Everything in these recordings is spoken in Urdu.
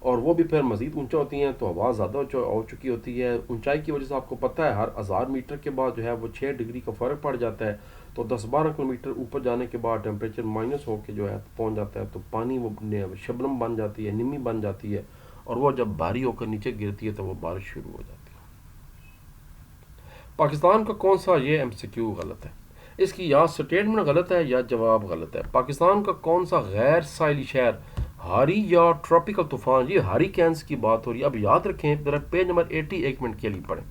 اور وہ بھی پھر مزید اونچا ہوتی ہیں تو ہوا زیادہ ہو چکی ہوتی ہے. اونچائی کی وجہ سے آپ کو پتہ ہے ہر 1000 میٹر کے بعد جو ہے وہ 6 ڈگری کا فرق پڑ جاتا ہے. تو 10-12 کلومیٹر اوپر جانے کے بعد ٹیمپریچر مائنس ہو کے جو ہے پہنچ جاتا ہے, تو پانی وہ شبنم بن جاتی ہے, نمی بن جاتی ہے, اور وہ جب بھاری ہو کر نیچے گرتی ہے تو وہ بارش شروع ہو جاتی ہے. پاکستان کا کون سا یہ ایم سی کیو غلط ہے؟ اس کی یا سٹیٹمنٹ غلط ہے یا جواب غلط ہے. پاکستان کا کون سا غیر ساحلی شہر ہاری یا ٹراپیکل طوفان, یہ ہاری کینس کی بات ہو رہی ہے. اب یاد رکھیں ذرا پیج نمبر 80 ایک منٹ کے لیے پڑھیں.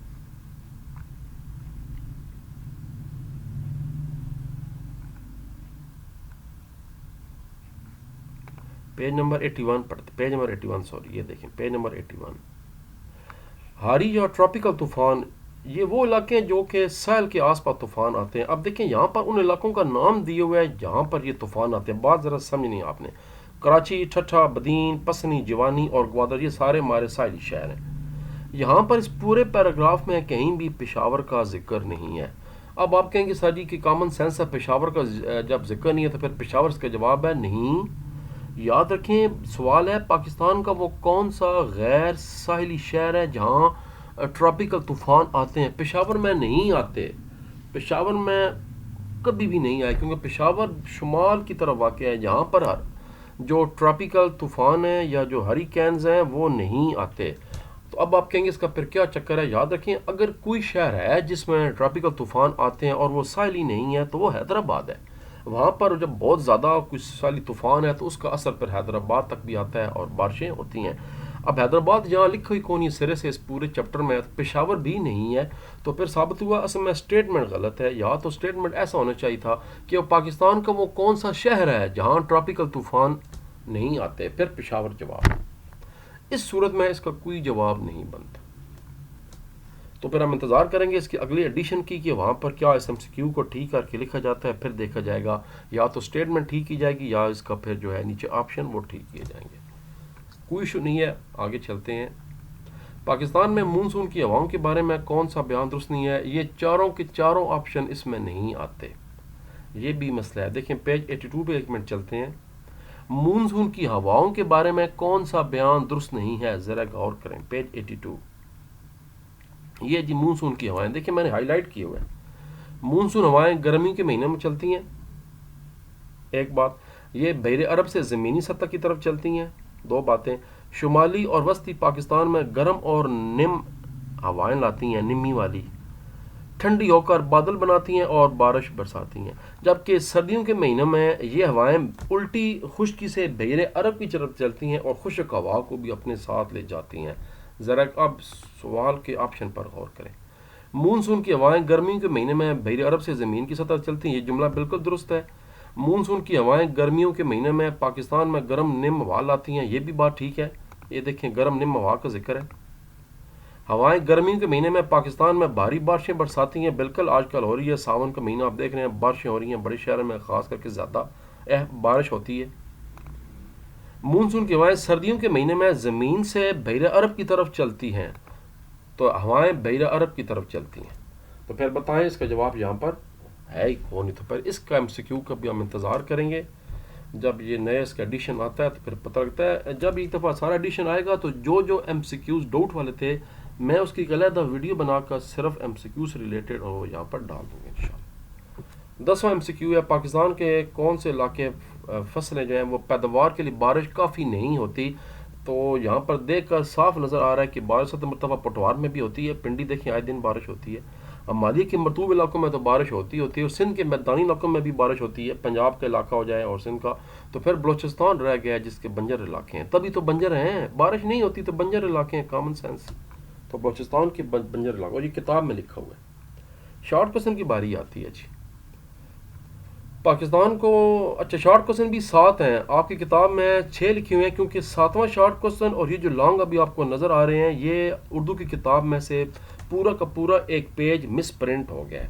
پیج نمبر 81 پڑھتے, پیج نمبر 81 سوری, یہ دیکھیں پیج نمبر 81. ہاری یا ٹراپیکل طوفان یہ وہ علاقے ہیں جو کہ ساحل کے آس پاس طوفان آتے ہیں. اب دیکھیں یہاں پر ان علاقوں کا نام دیے ہوئے ہے جہاں پر یہ طوفان آتے ہیں. بات ذرا سمجھنی آپ نے. کراچی, ٹھٹھا, بدین, پسنی, جوانی اور گوادر یہ سارے ہمارے ساحلی شہر ہیں. یہاں پر اس پورے پیراگراف میں کہیں بھی پشاور کا ذکر نہیں ہے. اب آپ کہیں گے سر جی کہ کامن سینس ہے, پشاور کا جب ذکر نہیں ہے تو پھر پشاور اس کا جواب ہے نہیں. یاد رکھیں سوال ہے پاکستان کا وہ کون سا غیر ساحلی شہر ہے جہاں ٹراپیکل طوفان آتے ہیں. پشاور میں نہیں آتے, پشاور میں کبھی بھی نہیں آئے, کیونکہ پشاور شمال کی طرف واقع ہے جہاں پر جو ٹراپیکل طوفان ہیں یا جو ہریکینز ہیں وہ نہیں آتے. تو اب آپ کہیں گے اس کا پھر کیا چکر ہے. یاد رکھیں اگر کوئی شہر ہے جس میں ٹراپیکل طوفان آتے ہیں اور وہ ساحلی نہیں ہے تو وہ حیدرآباد ہے. وہاں پر جب بہت زیادہ کوئی ساحلی طوفان ہے تو اس کا اثر پھر حیدرآباد تک بھی آتا ہے اور بارشیں ہوتی ہیں. اب حیدرآباد جہاں لکھی ہوئی کون سرے سے اس پورے چیپٹر میں, پشاور بھی نہیں ہے, تو پھر ثابت ہوا اصل میں اسٹیٹمنٹ غلط ہے. یا تو اسٹیٹمنٹ ایسا ہونا چاہیے تھا کہ پاکستان کا وہ کون سا شہر ہے جہاں ٹراپیکل طوفان نہیں آتے, پھر پشاور جواب. اس صورت میں اس کا کوئی جواب نہیں بنتا. تو پھر ہم انتظار کریں گے اس کی اگلی ایڈیشن کی کہ وہاں پر کیا اس ایم سی کیو کو ٹھیک کر کے لکھا جاتا ہے. پھر دیکھا جائے گا یا تو اسٹیٹمنٹ ٹھیک کی جائے گی یا اس کا پھر جو ہے نیچے آپشن وہ ٹھیک کیے جائیں گے. کوئی ایشو نہیں ہے, آگے چلتے ہیں. پاکستان میں مونسون کی ہواؤں کے بارے میں کون سا بیان درست نہیں ہے؟ یہ چاروں کے چاروں آپشن اس میں نہیں آتے, یہ بھی مسئلہ ہے. دیکھیں پیج 82 پہ ایک منٹ چلتے ہیں. مونسون کی ہواؤں کے بارے میں کون سا بیان درست نہیں ہے, ذرا غور کریں. پیج 82, یہ جی مونسون کی ہوائیں دیکھیں میں نے ہائی لائٹ کیے ہوئے ہیں. مونسون ہوائیں گرمی کے مہینے میں چلتی ہیں, ایک بات. یہ بحر عرب سے زمینی سطح کی طرف چلتی ہیں, دو باتیں. شمالی اور وسطی پاکستان میں گرم اور نم ہوائیں لاتی ہیں, نمی والی, ٹھنڈی ہو کر بادل بناتی ہیں اور بارش برساتی ہیں. جبکہ سردیوں کے مہینوں میں یہ ہوائیں الٹی خشکی سے بحر عرب کی طرف چلتی ہیں اور خشک ہوا کو بھی اپنے ساتھ لے جاتی ہیں. ذرا اب سوال کے آپشن پر غور کریں. مونسون کی ہوائیں گرمیوں کے مہینے میں بحر عرب سے زمین کی سطح چلتی ہیں, یہ جملہ بالکل درست ہے. مونسون کی ہوائیں گرمیوں کے مہینے میں پاکستان میں گرم نم ہوا لاتی ہیں, یہ بھی بات ٹھیک ہے. یہ دیکھیں گرم نم ہوا کا ذکر ہے. ہوائیں گرمیوں کے مہینے میں پاکستان میں بھاری بارشیں برساتی ہیں, بالکل آج کل ہو رہی ہے. ساون کا مہینہ آپ دیکھ رہے ہیں بارشیں ہو رہی ہیں, بڑے شہروں میں خاص کر کے زیادہ بارش ہوتی ہے. مونسون کی ہوائیں سردیوں کے مہینے میں زمین سے بحر عرب کی طرف چلتی ہیں, تو ہوائیں بحر عرب کی طرف چلتی ہیں. تو پھر بتائیں اس کا جواب یہاں پر ہے ہی کون. تو پھر اس کا ایم سی کیو کا بھی ہم انتظار کریں گے. جب یہ نئے اس کا ایڈیشن آتا ہے تو پھر پتہ لگتا ہے. جب ایک دفعہ سارا ایڈیشن آئے گا تو جو ایم سی کیوز ڈاؤٹ والے تھے میں اس کی ایک علیحدہ ویڈیو بنا کر صرف ایم سی کیو سے ریلیٹڈ اور وہ یہاں پر ڈال دوں گے انشاءاللہ. 10واں ایم سی کیو ہے پاکستان کے کون سے علاقے فصلیں جو ہیں وہ پیداوار کے لیے بارش کافی نہیں ہوتی. تو یہاں پر دیکھ کر صاف نظر آ رہا ہے کہ بارش ستر مرتبہ پٹوار میں بھی ہوتی ہے, پنڈی دیکھیں آئے دن بارش ہوتی ہے. مالی کے مرطوب علاقوں میں تو بارش ہوتی ہے, اور سندھ کے میدانی علاقوں میں بھی بارش ہوتی ہے. پنجاب کا علاقہ ہو جائے اور سندھ کا, تو پھر بلوچستان رہ گیا جس کے بنجر علاقے ہیں. تبھی تو بنجر ہیں, بارش نہیں ہوتی تو بنجر علاقے ہیں, کامن سینس. تو بلوچستان کے بنجر علاقہ, اور یہ کتاب میں لکھا ہوا ہے. شارٹ کوسچن کی باری آتی ہے جی. پاکستان کو اچھا شارٹ کوسچن بھی 7 ہیں, آپ کی کتاب میں 6 لکھے ہوئے ہیں, کیونکہ 7واں شارٹ کوسچن اور یہ جو لانگ ابھی آپ کو نظر آ رہے ہیں یہ اردو کی کتاب میں سے پورا کا پورا ایک پیج مس پرنٹ ہو گیا ہے.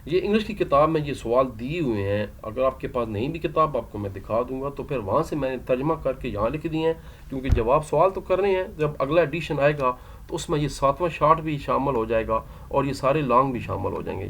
یہ انگلش کی کتاب میں یہ سوال دیے ہوئے ہیں. اگر آپ کے پاس نہیں بھی کتاب آپ کو میں دکھا دوں گا, تو پھر وہاں سے میں نے ترجمہ کر کے یہاں لکھ دیے ہیں, کیونکہ جواب سوال تو کرنے ہیں. جب اگلا ایڈیشن آئے گا تو اس میں یہ 7واں شارٹ بھی شامل ہو جائے گا اور یہ سارے لانگ بھی شامل ہو جائیں گے.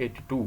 82।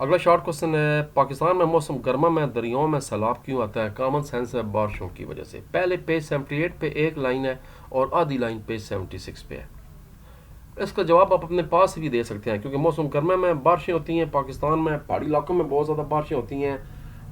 اگلا شارٹ کوشچن ہے، پاکستان میں موسم گرما میں دریاؤں میں سیلاب کیوں آتا ہے؟ کامن سینس ہے، بارشوں کی وجہ سے۔ پہلے پیج 78 پہ ایک لائن ہے اور آدھی لائن پیج 76 پہ ہے۔ اس کا جواب آپ اپنے پاس سے بھی دے سکتے ہیں، کیونکہ موسم گرما میں بارشیں ہوتی ہیں، پاکستان میں پہاڑی علاقوں میں بہت زیادہ بارشیں ہوتی ہیں۔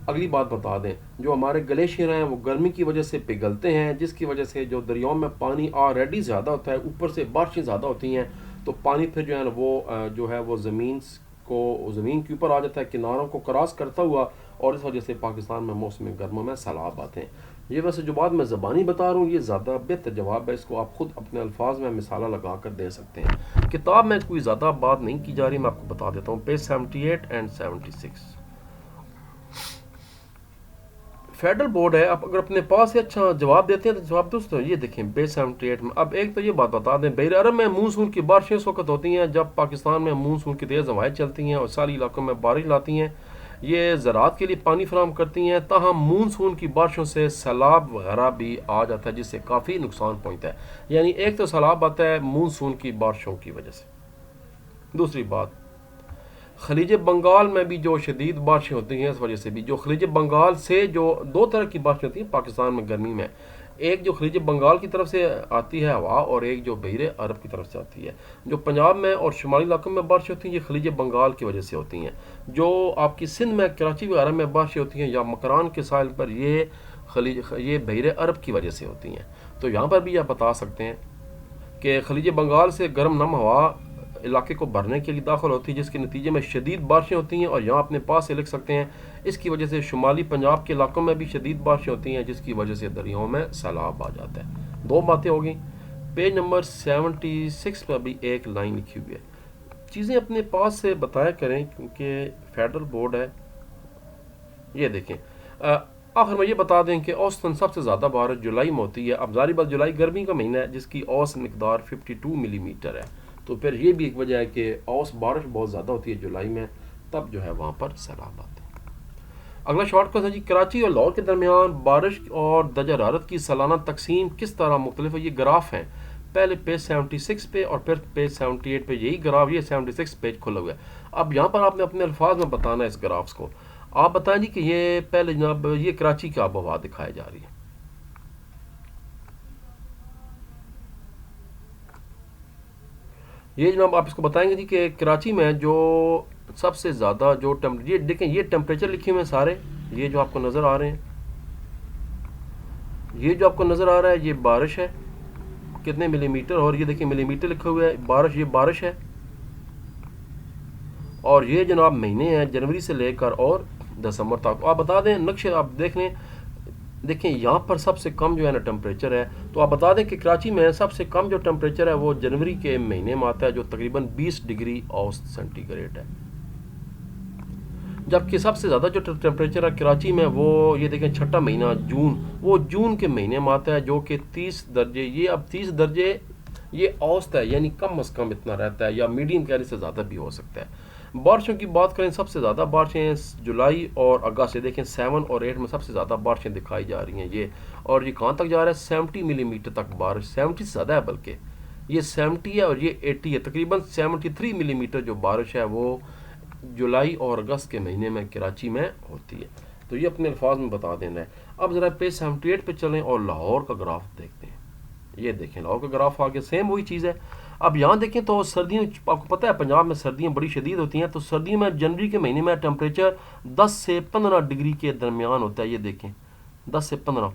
اگلی بات بتا دیں، جو ہمارے گلیشیئر ہیں وہ گرمی کی وجہ سے پگھلتے ہیں، جس کی وجہ سے جو دریاؤں میں پانی آلریڈی زیادہ ہوتا ہے، اوپر سے بارشیں زیادہ ہوتی ہیں، تو پانی پھر جو ہے نا وہ جو ہے وہ زمین کے اوپر آ جاتا ہے، کناروں کو کراس کرتا ہوا، اور اس وجہ سے پاکستان میں موسم گرما میں سیلاب آتے ہیں۔ یہ ویسے جو بات میں زبانی بتا رہا ہوں یہ زیادہ بہتر جواب ہے، اس کو آپ خود اپنے الفاظ میں مثالہ لگا کر دے سکتے ہیں۔ کتاب میں کوئی زیادہ بات نہیں کی جا رہی، میں آپ کو بتا دیتا ہوں، پیج 78 اینڈ 76۔ فیڈرل بورڈ ہے، آپ اگر اپنے پاس سے اچھا جواب دیتے ہیں تو جواب دوستوں یہ دیکھیں پیج 78 میں۔ اب ایک تو یہ بات بتا دیں، بحر عرب میں مونسون کی بارشیں اس وقت ہوتی ہیں جب پاکستان میں مونسون کی تیز ہوائیں چلتی ہیں اور ساحلی علاقوں میں بارش لاتی ہیں، یہ زراعت کے لیے پانی فراہم کرتی ہیں، تاہم مونسون کی بارشوں سے سیلاب وغیرہ بھی آ جاتا ہے، جس سے کافی نقصان پہنچتا ہے۔ یعنی ایک تو سیلاب آتا ہے مونسون کی بارشوں کی وجہ سے۔ دوسری بات، خلیج بنگال میں بھی جو شدید بارشیں ہوتی ہیں اس وجہ سے بھی، جو خلیج بنگال سے جو دو طرح کی بارشیں ہوتی ہیں پاکستان میں گرمی میں، ایک جو خلیج بنگال کی طرف سے آتی ہے ہوا، اور ایک جو بحر عرب کی طرف سے آتی ہے۔ جو پنجاب میں اور شمالی علاقوں میں بارشیں ہوتی ہیں یہ خلیج بنگال کی وجہ سے ہوتی ہیں۔ جو آپ کی سندھ میں کراچی وغیرہ میں بارشیں ہوتی ہیں یا مکران کے ساحل پر، یہ بحر عرب کی وجہ سے ہوتی ہیں۔ تو یہاں پر بھی آپ بتا سکتے ہیں کہ خلیج بنگال سے گرم نم ہوا علاقے کو بھرنے کے لیے داخل ہوتی ہے، جس کے نتیجے میں شدید بارشیں ہوتی ہیں، اور یہاں اپنے پاس سے لکھ سکتے ہیں اس کی وجہ سے شمالی پنجاب کے علاقوں میں بھی شدید بارشیں ہوتی ہیں، جس کی وجہ سے دریاؤں میں سیلاب آ جاتا ہے۔ دو باتیں ہو گئیں۔ پیج نمبر 76 پر بھی ایک لائن لکھی ہوئی ہے۔ چیزیں اپنے پاس سے بتایا کریں کیونکہ فیڈرل بورڈ ہے۔ یہ دیکھیں، آخر میں یہ بتا دیں کہ اوسطاً سب سے زیادہ بارش جولائی میں ہوتی ہے۔ اب ظاہر بات جولائی گرمی کا مہینہ ہے جس کی اوسط مقدار 52 ملی میٹر ہے، تو پھر یہ بھی ایک وجہ ہے کہ اوسط بارش بہت زیادہ ہوتی ہے جولائی میں، تب جو ہے وہاں پر سیلاب آتے ہیں۔ اگلا شارٹ کوسچن جی، کراچی اور لاہور کے درمیان بارش اور درجہ حرارت کی سالانہ تقسیم کس طرح مختلف ہے؟ یہ گراف ہیں، پہلے پیج 76 پہ اور پھر پیج 78 پہ یہی گراف، یہ 76 پیج کھلا ہوا ہے۔ اب یہاں پر آپ نے اپنے الفاظ میں بتانا ہے اس گرافس کو۔ آپ بتائیں جی کہ یہ پہلے جناب یہ کراچی کی آب و ہوا دکھائی جا رہی ہے۔ یہ جناب آپ اس کو بتائیں گے جی کہ کراچی میں جو سب سے زیادہ جو یہ دیکھیں، یہ ٹیمپریچر لکھے ہوئے ہیں سارے، یہ جو آپ کو نظر آ رہے ہیں، یہ جو آپ کو نظر آ رہا ہے یہ بارش ہے کتنے ملی میٹر، اور یہ دیکھیں ملی میٹر لکھا ہوا ہے، بارش، یہ بارش ہے، اور یہ جناب مہینے ہیں جنوری سے لے کر اور دسمبر تک۔ آپ بتا دیں نقشے آپ دیکھ لیں، دیکھیں یہاں پر سب سے کم جو ہے نا ٹمپریچر ہے، تو آپ بتا دیں کہ کراچی میں سب سے کم جو ٹمپریچر ہے وہ جنوری کے مہینے میں آتا ہے، جو تقریباً 20 ڈگری اوسط سینٹی گریڈ ہے، جبکہ سب سے زیادہ جو ٹمپریچر ہے کراچی میں وہ یہ دیکھیں چھٹا مہینہ جون، وہ جون کے مہینے میں آتا ہے، جو کہ 30 درجے، یہ اب 30 درجے یہ اوسط ہے، یعنی کم از کم اتنا رہتا ہے، یا میڈیم کہنے سے زیادہ بھی ہو سکتا ہے۔ بارشوں کی بات کریں، سب سے زیادہ بارشیں جولائی اور اگست سے دیکھیں 7 اور 8 میں سب سے زیادہ بارشیں دکھائی جا رہی ہیں یہ، اور یہ کہاں تک جا رہا ہے 70 ملی میٹر تک بارش، 70 سے زیادہ ہے، بلکہ یہ 70 ہے اور یہ 80 ہے، تقریباً 73 ملی میٹر جو بارش ہے وہ جولائی اور اگست کے مہینے میں کراچی میں ہوتی ہے۔ تو یہ اپنے الفاظ میں بتا دینا ہے۔ اب ذرا پیج 78 پہ چلیں اور لاہور کا گراف دیکھتے ہیں۔ یہ دیکھیں لاہور کا گراف آگے سیم وہی چیز ہے۔ اب یہاں دیکھیں تو سردیوں، آپ کو پتہ ہے پنجاب میں سردیاں بڑی شدید ہوتی ہیں، تو سردیوں میں جنوری کے مہینے میں ٹمپریچر 10 سے 15 ڈگری کے درمیان ہوتا ہے، یہ دیکھیں 10 سے 15،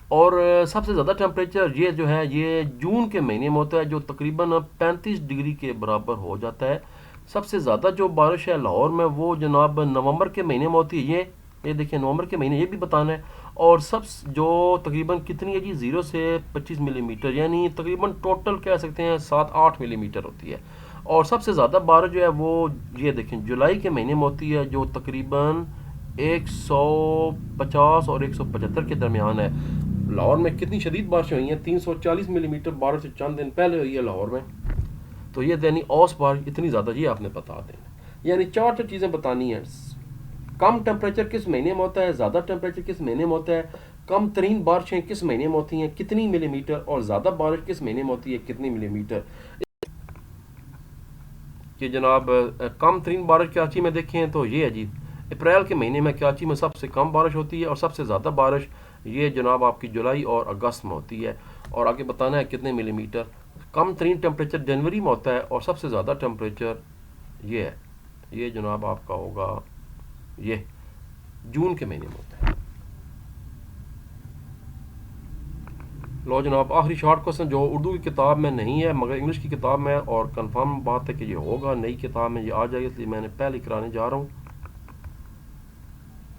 اور سب سے زیادہ ٹمپریچر یہ جو ہے یہ جون کے مہینے میں ہوتا ہے، جو تقریباً 35 ڈگری کے برابر ہو جاتا ہے۔ سب سے زیادہ جو بارش ہے لاہور میں وہ جناب نومبر کے مہینے میں ہوتی ہے، یہ دیکھیں نومبر کے مہینے، یہ بھی بتانا ہے، اور سب جو تقریباً کتنی ہے جی 0 سے 25 ملی میٹر، یعنی تقریباً ٹوٹل کہہ سکتے ہیں 7-8 ملی میٹر ہوتی ہے۔ اور سب سے زیادہ بارش جو ہے وہ یہ دیکھیں جولائی کے مہینے میں ہوتی ہے، جو تقریباً 150 اور 175 کے درمیان ہے۔ لاہور میں کتنی شدید بارشیں ہوئی ہیں، 340 ملی میٹر بارش سے چند دن پہلے ہوئی ہے لاہور میں، تو یہ یعنی اوس بارش اتنی زیادہ، یہ آپ نے بتا دینا، یعنی چار چیزیں بتانی ہیں۔ کم ٹمپریچر کس مہینے میں ہوتا ہے، زیادہ ٹمپریچر کس مہینے میں ہوتا ہے، کم ترین بارشیں کس مہینے میں ہوتی ہیں کتنی ملی میٹر، اور زیادہ بارش کس مہینے میں ہوتی ہے کتنی ملی میٹر۔ کہ جناب کم ترین بارش کراچی میں دیکھیں تو یہ ہے جی، اپریل کے مہینے میں کراچی میں سب سے کم بارش ہوتی ہے اور سب سے زیادہ بارش یہ جناب آپ کی جولائی اور اگست میں ہوتی ہے، اور آگے بتانا ہے کتنے ملی میٹر۔ کم ترین ٹمپریچر جنوری میں ہوتا ہے اور سب سے زیادہ ٹمپریچر یہ ہے، یہ جناب آپ کا ہوگا یہ جون کے مہینے میں ہوتا ہے۔ لو جناب آخری شارٹ کوسچن جو اردو کی کتاب میں نہیں ہے مگر انگلش کی کتاب میں، اور کنفرم بات ہے کہ یہ ہوگا نئی کتاب میں یہ آ جائے گا، اس لیے میں نے پہلے کرانے جا رہا ہوں،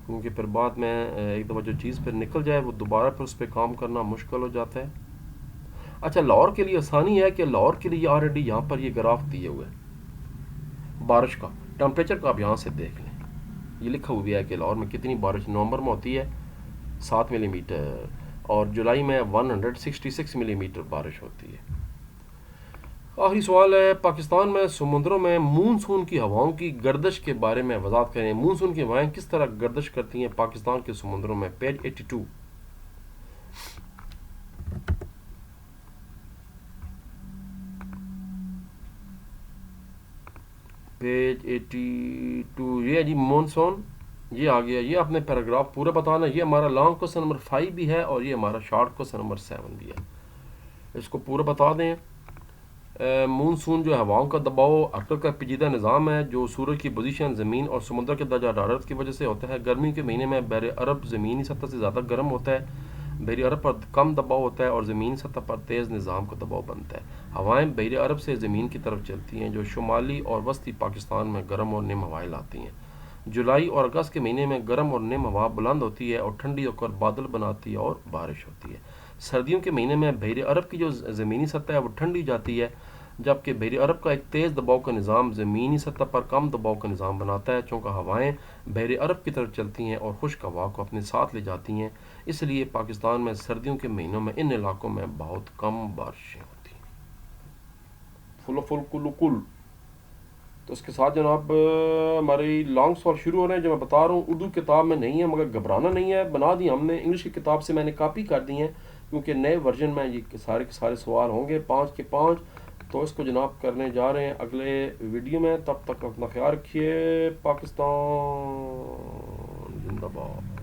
کیونکہ پھر بعد میں ایک دفعہ جو چیز پھر نکل جائے وہ دوبارہ پھر اس پہ کام کرنا مشکل ہو جاتا ہے۔ اچھا لاہور کے لیے آسانی ہے کہ لاہور کے لیے آلریڈی یہاں پر یہ گراف دیے ہوئے ہیں بارش کا، ٹمپریچر کا آپ یہاں سے دیکھ لیں، یہ لکھا ہوا ہے کہ لاہور میں کتنی بارش نومبر میں ہوتی ہے 7 ملی میٹر اور جولائی میں 166 ملی میٹر بارش ہوتی ہے۔ آخری سوال ہے، پاکستان میں سمندروں میں مونسون کی ہواؤں کی گردش کے بارے میں وضاحت کریں۔ مونسون کی ہوائیں کس طرح گردش کرتی ہیں پاکستان کے سمندروں میں؟ پیج 82 پیج 82 یہ ہے جی مونسون، یہ آ گیا، یہ اپنے پیراگراف پورا بتانا، یہ ہمارا لانگ کوسچن نمبر 5 بھی ہے اور یہ ہمارا شارٹ کوسچن نمبر 7 بھی ہے، اس کو پورا بتا دیں۔ مونسون جو ہواؤں کا دباؤ عقل کا پیچیدہ نظام ہے جو سورج کی پوزیشن، زمین اور سمندر کے درجہ حرارت کی وجہ سے ہوتا ہے۔ گرمی کے مہینے میں بحر عرب زمینی سطح سے زیادہ گرم ہوتا ہے، بحر عرب پر کم دباؤ ہوتا ہے اور زمینی سطح پر تیز نظام کا دباؤ بنتا ہے۔ ہوائیں بحر عرب سے زمین کی طرف چلتی ہیں جو شمالی اور وسطی پاکستان میں گرم اور نم ہوائیں لاتی ہیں۔ جولائی اور اگست کے مہینے میں گرم اور نم ہوا بلند ہوتی ہے اور ٹھنڈی ہو کر بادل بناتی ہے اور بارش ہوتی ہے۔ سردیوں کے مہینے میں بحر عرب کی جو زمینی سطح ہے وہ ٹھنڈی جاتی ہے، جبکہ بحر عرب کا ایک تیز دباؤ کا نظام زمینی سطح پر کم دباؤ کا نظام بناتا ہے۔ چونکہ ہوائیں بحر عرب کی طرف چلتی ہیں اور خشک ہوا کو اپنے ساتھ لے جاتی ہیں، اس لیے پاکستان میں سردیوں کے مہینوں میں ان علاقوں میں بہت کم بارشیں ہوتی ہیں۔ فل فل کلو کل تو اس کے ساتھ جناب ہمارے لانگ سوال شروع ہو رہے ہیں جو میں بتا رہا ہوں، اردو کتاب میں نہیں ہے مگر گھبرانا نہیں ہے، بنا دی ہم نے، انگلش کی کتاب سے میں نے کاپی کر دی ہیں کیونکہ نئے ورژن میں یہ سارے کے سارے سوال ہوں گے 5 کے 5، تو اس کو جناب کرنے جا رہے ہیں اگلے ویڈیو میں۔ تب تک اپنا خیال رکھیے، پاکستان زندہ باد۔